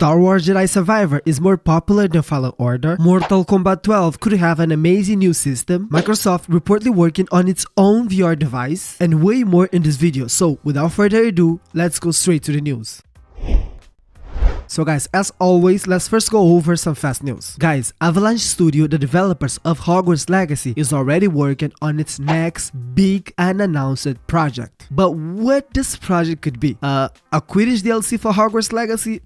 Star Wars Jedi Survivor is more popular than Fallen Order, Mortal Kombat 12 could have an amazing new system, Microsoft reportedly working on its own VR device, and way more in this video. So without further ado, let's go straight to the news. So guys, as always, let's first go over some fast news. Guys, Avalanche Studio, the developers of Hogwarts Legacy, is already working on its next big unannounced project. But what this project could be? A Quidditch DLC for Hogwarts Legacy?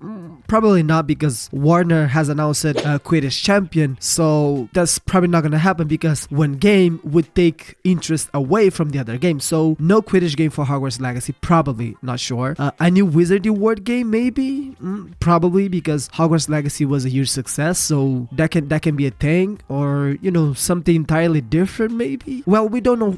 Probably not, because Warner has announced a Quidditch champion, so that's probably not gonna happen, because one game would take interest away from the other game. So no Quidditch game for Hogwarts Legacy, probably, not sure. A new Wizarding World game, maybe? Probably, because Hogwarts Legacy was a huge success, so that can be a thing, or you know, something entirely different maybe. Well, we don't know.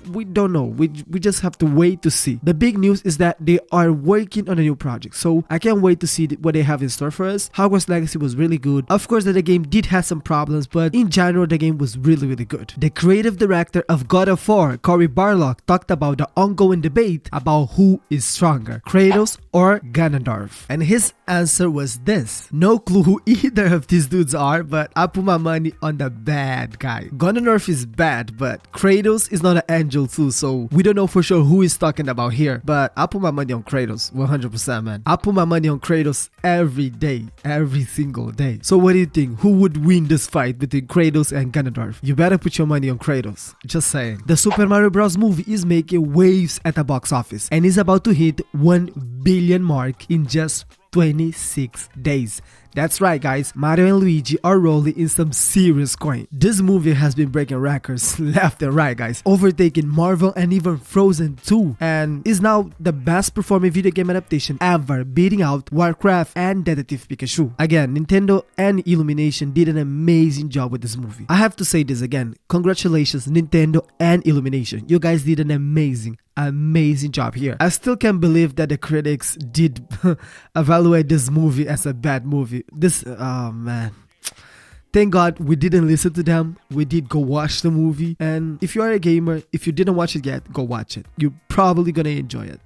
We just have to wait to see. The big news is that they are working on a new project, so I can't wait to see what they have in store for us. Hogwarts Legacy was really good. Of course that the game did have some problems, but in general the game was really good. The creative director of God of War, Cory Barlog, talked about the ongoing debate about who is stronger, Kratos or Ganondorf, and his answer was this: no clue who either of these dudes are, but I put my money on the bad guy. Ganondorf is bad, but Kratos is not an angel too, so we don't know for sure who he's talking about here, but I put my money on Kratos 100%, man. I put my money on Kratos every day, every single day. So what do you think? Who would win this fight between Kratos and Ganondorf? You better put your money on Kratos. Just saying. The Super Mario Bros. Movie is making waves at the box office and is about to hit 1 billion mark in just 26 days. That's right guys, Mario and Luigi are rolling in some serious coin. This movie has been breaking records left and right guys, overtaking Marvel and even Frozen 2, and is now the best performing video game adaptation ever, beating out Warcraft and Detective Pikachu. Again, Nintendo and Illumination did an amazing job with this movie. I have to say this again, congratulations Nintendo and Illumination, you guys did an amazing job here. I still can't believe that the critics did evaluate this movie as a bad movie. Oh man. Thank God we didn't listen to them. We did go watch the movie. And if you are a gamer, if you didn't watch it yet, go watch it. You're probably gonna enjoy it.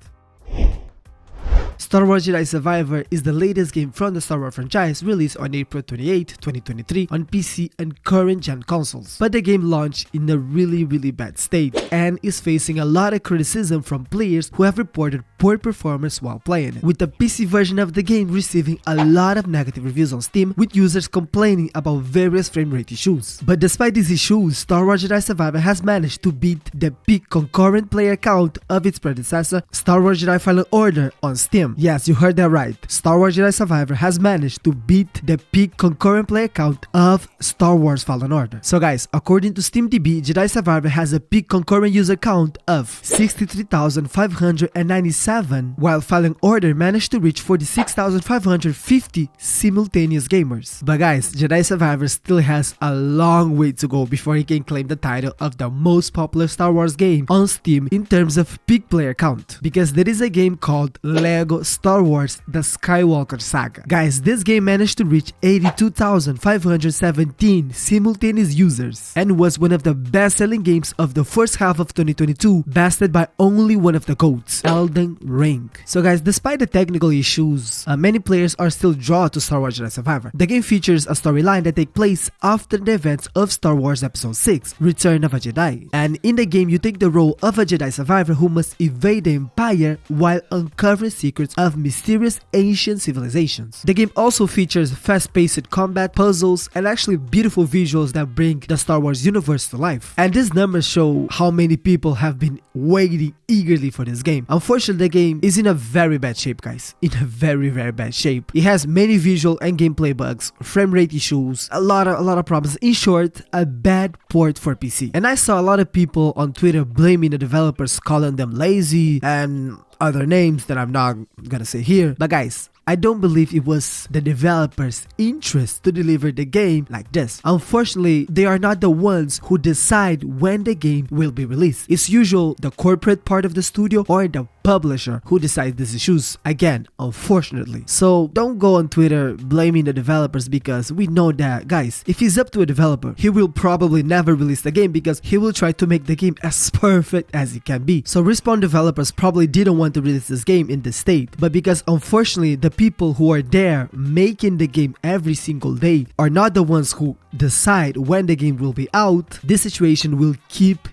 Star Wars Jedi Survivor is the latest game from the Star Wars franchise, released on April 28, 2023 on PC and current gen consoles. But the game launched in a really bad state and is facing a lot of criticism from players who have reported poor performance while playing it, with the PC version of the game receiving a lot of negative reviews on Steam, with users complaining about various frame rate issues. But despite these issues, Star Wars Jedi Survivor has managed to beat the peak concurrent player count of its predecessor, Star Wars Jedi Fallen Order, on Steam. Yes, you heard that right. Star Wars Jedi Survivor has managed to beat the peak concurrent player count of Star Wars Fallen Order. So guys, according to SteamDB, Jedi Survivor has a peak concurrent user count of 63,597, while Fallen Order managed to reach 46,550 simultaneous gamers. But guys, Jedi Survivor still has a long way to go before he can claim the title of the most popular Star Wars game on Steam in terms of peak player count, because there is a game called Lego Star Wars The Skywalker Saga. Guys, this game managed to reach 82,517 simultaneous users and was one of the best-selling games of the first half of 2022, bested by only one of the GOATs, Elden Ring. So guys, despite the technical issues, many players are still drawn to Star Wars Jedi Survivor. The game features a storyline that takes place after the events of Star Wars Episode 6, Return of a Jedi. And in the game, you take the role of a Jedi survivor who must evade the Empire while uncovering secrets of mysterious ancient civilizations. The game also features fast-paced combat, puzzles, and actually beautiful visuals that bring the Star Wars universe to life. And these numbers show how many people have been waiting eagerly for this game. Unfortunately, the game is in a very bad shape, guys. In a very bad shape. It has many visual and gameplay bugs, frame rate issues, a lot of problems. In short, a bad port for PC. And I saw a lot of people on Twitter blaming the developers, calling them lazy and other names that I'm not gonna say here. But guys, I don't believe it was the developers' interest to deliver the game like this. Unfortunately, they are not the ones who decide when the game will be released. It's usually the corporate part of the studio or the publisher who decides these issues, again, unfortunately. So don't go on Twitter blaming the developers, because we know that, guys, if he's up to a developer, he will probably never release the game because he will try to make the game as perfect as it can be. So Respawn developers probably didn't want to release this game in this state, but because unfortunately the people who are there making the game every single day are not the ones who decide when the game will be out, this situation will keep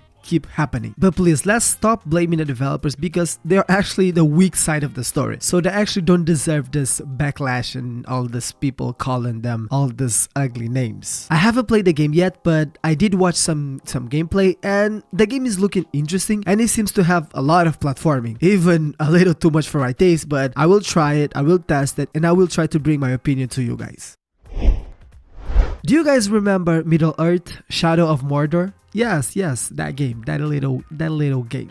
happening. But please, let's stop blaming the developers, because they're actually the weak side of the story. So they actually don't deserve this backlash and all these people calling them all these ugly names. I haven't played the game yet, but I did watch some gameplay, and the game is looking interesting, and it seems to have a lot of platforming, even a little too much for my taste. But I will try it, I will test it, and I will try to bring my opinion to you guys. Do you guys remember Middle-earth: Shadow of Mordor? Yes, that game, that little game.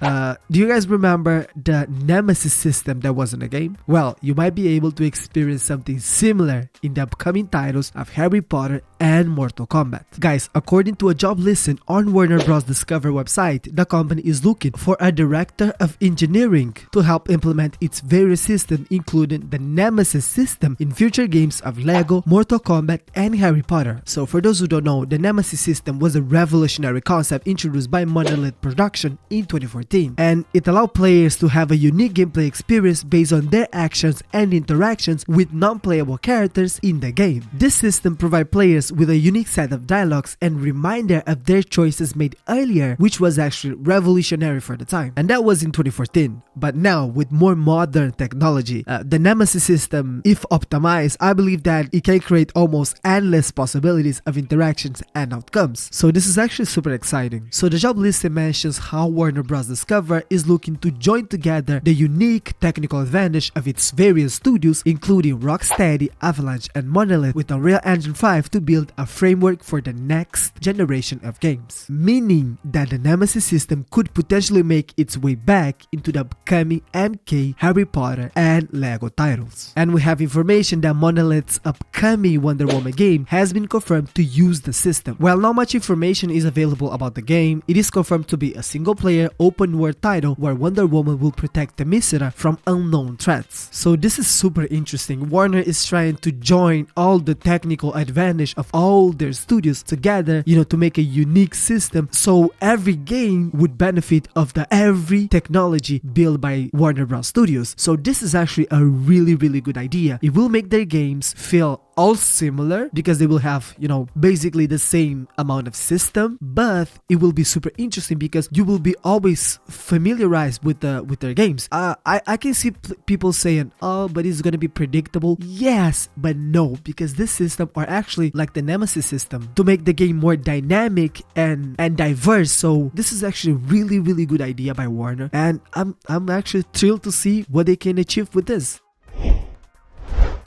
Do you guys remember the Nemesis system that was in the game? Well, you might be able to experience something similar in the upcoming titles of Harry Potter and Mortal Kombat. Guys, according to a job listing on Warner Bros. Discover website, the company is looking for a director of engineering to help implement its various systems, including the Nemesis system in future games of Lego, Mortal Kombat, and Harry Potter. So for those who don't know, the Nemesis system was a revolutionary concept introduced by Monolith Productions in 2014, and it allowed players to have a unique gameplay experience based on their actions and interactions with non-playable characters in the game. This system provides players with a unique set of dialogues and reminder of their choices made earlier, which was actually revolutionary for the time, and that was in 2014. But now, with more modern technology, the Nemesis system, if optimized, I believe that it can create almost endless possibilities of interactions and outcomes. So this is actually super exciting. So the job listing mentions how Warner Bros. Discover is looking to join together the unique technical advantage of its various studios, including Rocksteady, Avalanche, and Monolith, with Unreal Engine 5 to build a framework for the next generation of games, meaning that the Nemesis system could potentially make its way back into the upcoming MK, Harry Potter, and Lego titles. And we have information that Monolith's upcoming Wonder Woman game has been confirmed to use the system. While not much information is available about the game, it is confirmed to be a single-player open-world title where Wonder Woman will protect the Themyscira from unknown threats. So this is super interesting. Warner is trying to join all the technical advantage of all their studios together, to make a unique system, so every game would benefit of the every technology built by Warner Bros. Studios. So this is actually a really good idea. It will make their games feel all similar because they will have, basically the same amount of system, but it will be super interesting because you will be always familiarized with their games. I can see people saying, oh, but it's gonna be predictable. Yes, but no, because this system are actually like the Nemesis system to make the game more dynamic and diverse. So this is actually really good idea by Warner, and I'm actually thrilled to see what they can achieve with this.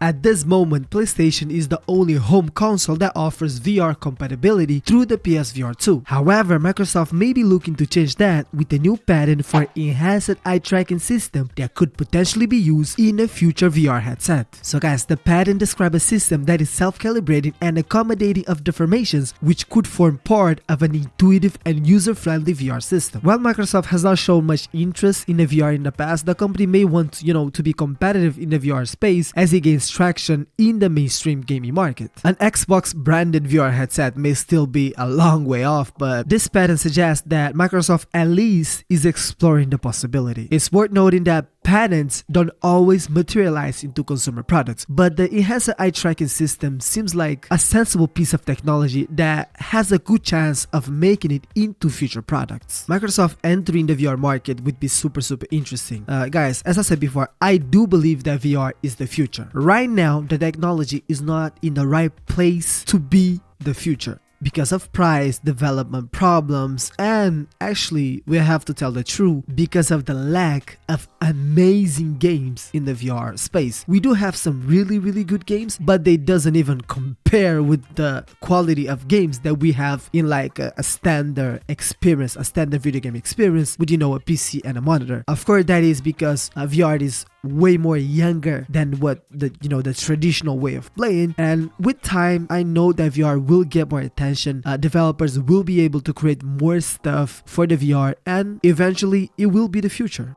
At this moment, PlayStation is the only home console that offers VR compatibility through the PSVR 2. However, Microsoft may be looking to change that with a new patent for enhanced eye tracking system that could potentially be used in a future VR headset. So guys, the patent describes a system that is self-calibrating and accommodating of deformations, which could form part of an intuitive and user-friendly VR system. While Microsoft has not shown much interest in a VR in the past, the company may want, to be competitive in the VR space as it gains traction in the mainstream gaming market. An Xbox branded VR headset may still be a long way off, but this patent suggests that Microsoft at least is exploring the possibility. It's worth noting that patents don't always materialize into consumer products, but the enhanced eye tracking system seems like a sensible piece of technology that has a good chance of making it into future products. Microsoft entering the VR market would be super interesting. Guys, as I said before, I do believe that VR is the future. Right now, the technology is not in the right place to be the future, because of price, development problems, and actually, we have to tell the truth, because of the lack of amazing games in the VR space. We do have some really good games, but they doesn't even compare with the quality of games that we have in like a standard experience, a standard video game experience with, a PC and a monitor. Of course, that is because VR is way more younger than what the traditional way of playing, and with time I know that VR will get more attention. Developers will be able to create more stuff for the VR, and eventually it will be the future.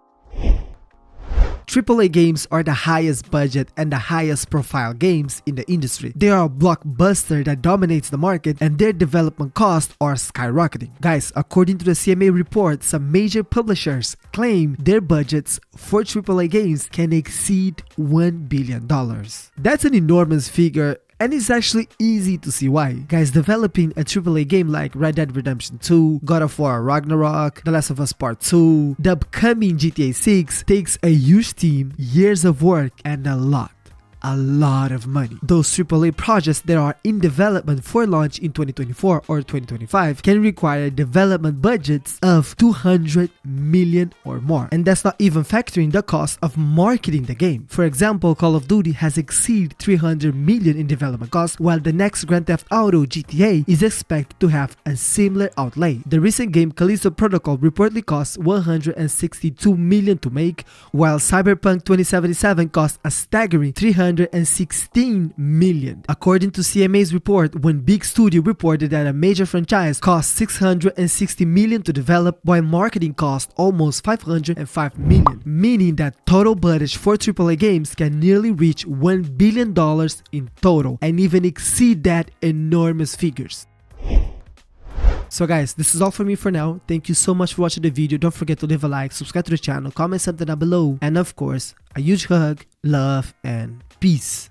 AAA games are the highest budget and the highest profile games in the industry. They are a blockbuster that dominates the market and their development costs are skyrocketing. Guys, according to the CMA report, some major publishers claim their budgets for AAA games can exceed $1 billion. That's an enormous figure, and it's actually easy to see why. Guys, developing a AAA game like Red Dead Redemption 2, God of War Ragnarok, The Last of Us Part 2, the upcoming GTA 6 takes a huge team, years of work, and a lot of money. Those AAA projects that are in development for launch in 2024 or 2025 can require development budgets of $200 million or more. And that's not even factoring the cost of marketing the game. For example, Call of Duty has exceeded $300 million in development costs, while the next Grand Theft Auto GTA is expected to have a similar outlay. The recent game Callisto Protocol reportedly cost $162 million to make, while Cyberpunk 2077 cost a staggering $316 million. According to CMA's report, when Big Studio reported that a major franchise cost $660 million to develop, while marketing cost almost $505 million, meaning that total budget for AAA games can nearly reach $1 billion in total and even exceed that enormous figures. So guys, this is all for me for now. Thank you so much for watching the video. Don't forget to leave a like, subscribe to the channel, comment something down below, and of course, a huge hug, love, and peace.